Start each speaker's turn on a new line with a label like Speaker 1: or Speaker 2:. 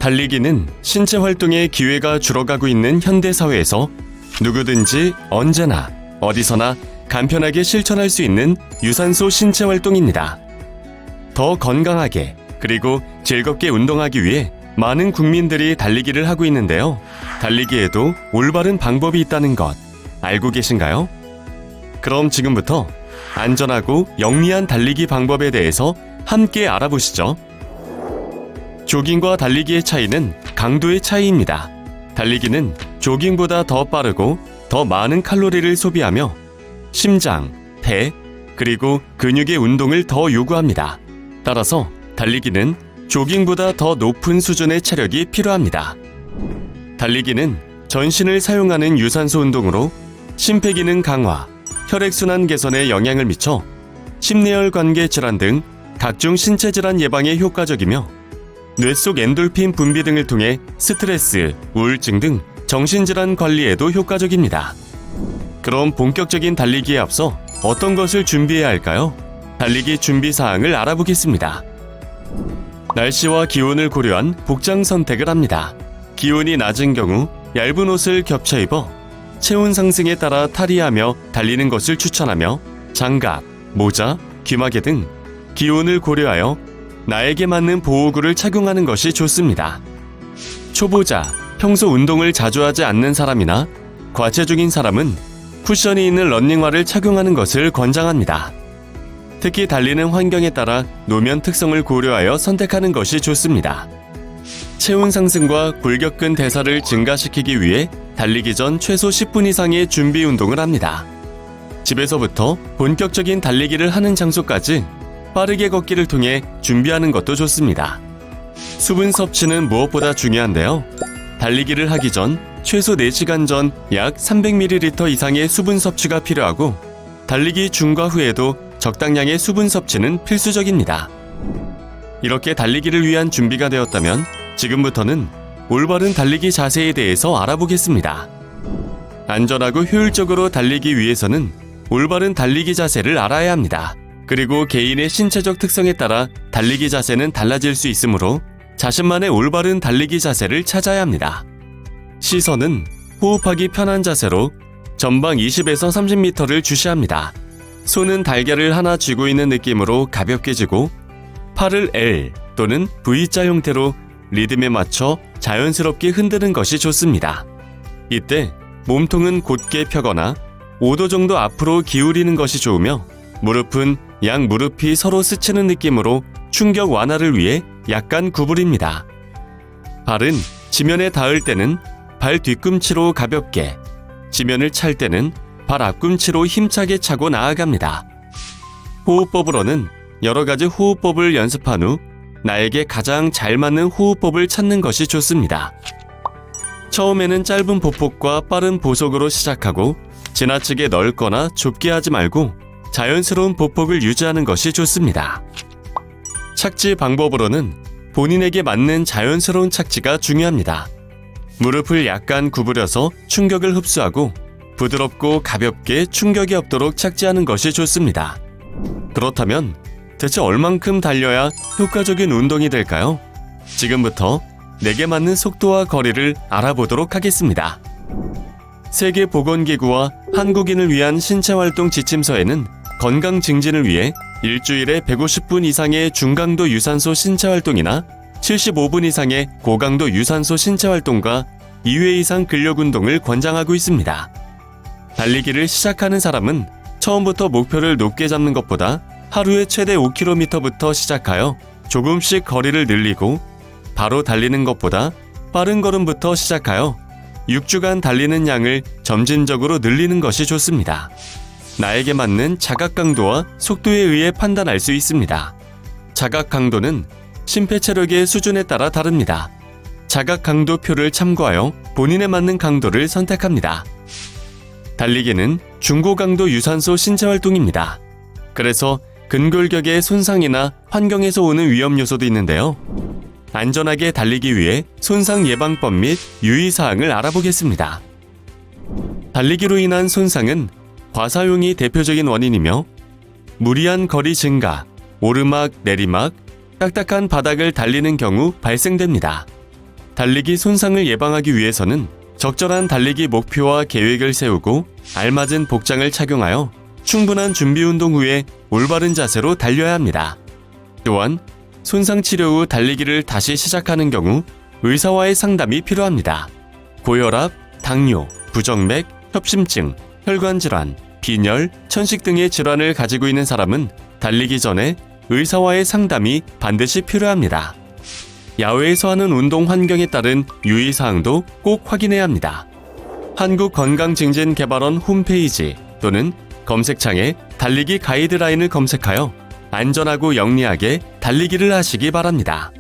Speaker 1: 달리기는 신체 활동의 기회가 줄어가고 있는 현대사회에서 누구든지 언제나 어디서나 간편하게 실천할 수 있는 유산소 신체 활동입니다. 더 건강하게 그리고 즐겁게 운동하기 위해 많은 국민들이 달리기를 하고 있는데요. 달리기에도 올바른 방법이 있다는 것 알고 계신가요? 그럼 지금부터 안전하고 영리한 달리기 방법에 대해서 함께 알아보시죠. 조깅과 달리기의 차이는 강도의 차이입니다. 달리기는 조깅보다 더 빠르고 더 많은 칼로리를 소비하며 심장, 폐, 그리고 근육의 운동을 더 요구합니다. 따라서 달리기는 조깅보다 더 높은 수준의 체력이 필요합니다. 달리기는 전신을 사용하는 유산소 운동으로 심폐기능 강화, 혈액순환 개선에 영향을 미쳐 심내혈 관계 질환 등 각종 신체 질환 예방에 효과적이며 뇌 속 엔돌핀 분비 등을 통해 스트레스, 우울증 등 정신질환 관리에도 효과적입니다. 그럼 본격적인 달리기에 앞서 어떤 것을 준비해야 할까요? 달리기 준비 사항을 알아보겠습니다. 날씨와 기온을 고려한 복장 선택을 합니다. 기온이 낮은 경우 얇은 옷을 겹쳐 입어 체온 상승에 따라 탈의하며 달리는 것을 추천하며 장갑, 모자, 귀마개 등 기온을 고려하여 나에게 맞는 보호구를 착용하는 것이 좋습니다. 초보자, 평소 운동을 자주 하지 않는 사람이나 과체중인 사람은 쿠션이 있는 러닝화를 착용하는 것을 권장합니다. 특히 달리는 환경에 따라 노면 특성을 고려하여 선택하는 것이 좋습니다. 체온 상승과 골격근 대사를 증가시키기 위해 달리기 전 최소 10분 이상의 준비 운동을 합니다. 집에서부터 본격적인 달리기를 하는 장소까지 빠르게 걷기를 통해 준비하는 것도 좋습니다. 수분 섭취는 무엇보다 중요한데요. 달리기를 하기 전 최소 4시간 전 약 300ml 이상의 수분 섭취가 필요하고 달리기 중과 후에도 적당량의 수분 섭취는 필수적입니다. 이렇게 달리기를 위한 준비가 되었다면 지금부터는 올바른 달리기 자세에 대해서 알아보겠습니다. 안전하고 효율적으로 달리기 위해서는 올바른 달리기 자세를 알아야 합니다. 그리고 개인의 신체적 특성에 따라 달리기 자세는 달라질 수 있으므로 자신만의 올바른 달리기 자세를 찾아야 합니다. 시선은 호흡하기 편한 자세로 전방 20에서 30m를 주시합니다. 손은 달걀을 하나 쥐고 있는 느낌으로 가볍게 쥐고 팔을 L 또는 V자 형태로 리듬에 맞춰 자연스럽게 흔드는 것이 좋습니다. 이때 몸통은 곧게 펴거나 5도 정도 앞으로 기울이는 것이 좋으며 무릎은 양 무릎이 서로 스치는 느낌으로 충격 완화를 위해 약간 구부립니다. 발은 지면에 닿을 때는 발 뒤꿈치로 가볍게, 지면을 찰 때는 발 앞꿈치로 힘차게 차고 나아갑니다. 호흡법으로는 여러 가지 호흡법을 연습한 후 나에게 가장 잘 맞는 호흡법을 찾는 것이 좋습니다. 처음에는 짧은 보폭과 빠른 보속으로 시작하고 지나치게 넓거나 좁게 하지 말고 자연스러운 보폭을 유지하는 것이 좋습니다. 착지 방법으로는 본인에게 맞는 자연스러운 착지가 중요합니다. 무릎을 약간 구부려서 충격을 흡수하고 부드럽고 가볍게 충격이 없도록 착지하는 것이 좋습니다. 그렇다면 대체 얼만큼 달려야 효과적인 운동이 될까요? 지금부터 내게 맞는 속도와 거리를 알아보도록 하겠습니다. 세계보건기구와 한국인을 위한 신체활동 지침서에는 건강 증진을 위해 일주일에 150분 이상의 중강도 유산소 신체활동이나 75분 이상의 고강도 유산소 신체활동과 2회 이상 근력운동을 권장하고 있습니다. 달리기를 시작하는 사람은 처음부터 목표를 높게 잡는 것보다 하루에 최대 5km부터 시작하여 조금씩 거리를 늘리고 바로 달리는 것보다 빠른 걸음부터 시작하여 6주간 달리는 양을 점진적으로 늘리는 것이 좋습니다. 나에게 맞는 자각 강도와 속도에 의해 판단할 수 있습니다. 자각 강도는 심폐체력의 수준에 따라 다릅니다. 자각 강도표를 참고하여 본인에 맞는 강도를 선택합니다. 달리기는 중고강도 유산소 신체활동입니다. 그래서 근골격의 손상이나 환경에서 오는 위험 요소도 있는데요. 안전하게 달리기 위해 손상 예방법 및 유의사항을 알아보겠습니다. 달리기로 인한 손상은 과사용이 대표적인 원인이며 무리한 거리 증가, 오르막, 내리막, 딱딱한 바닥을 달리는 경우 발생됩니다. 달리기 손상을 예방하기 위해서는 적절한 달리기 목표와 계획을 세우고 알맞은 복장을 착용하여 충분한 준비 운동 후에 올바른 자세로 달려야 합니다. 또한 손상 치료 후 달리기를 다시 시작하는 경우 의사와의 상담이 필요합니다. 고혈압, 당뇨, 부정맥, 협심증, 혈관 질환, 빈혈, 천식 등의 질환을 가지고 있는 사람은 달리기 전에 의사와의 상담이 반드시 필요합니다. 야외에서 하는 운동 환경에 따른 유의사항도 꼭 확인해야 합니다. 한국건강증진개발원 홈페이지 또는 검색창에 달리기 가이드라인을 검색하여 안전하고 영리하게 달리기를 하시기 바랍니다.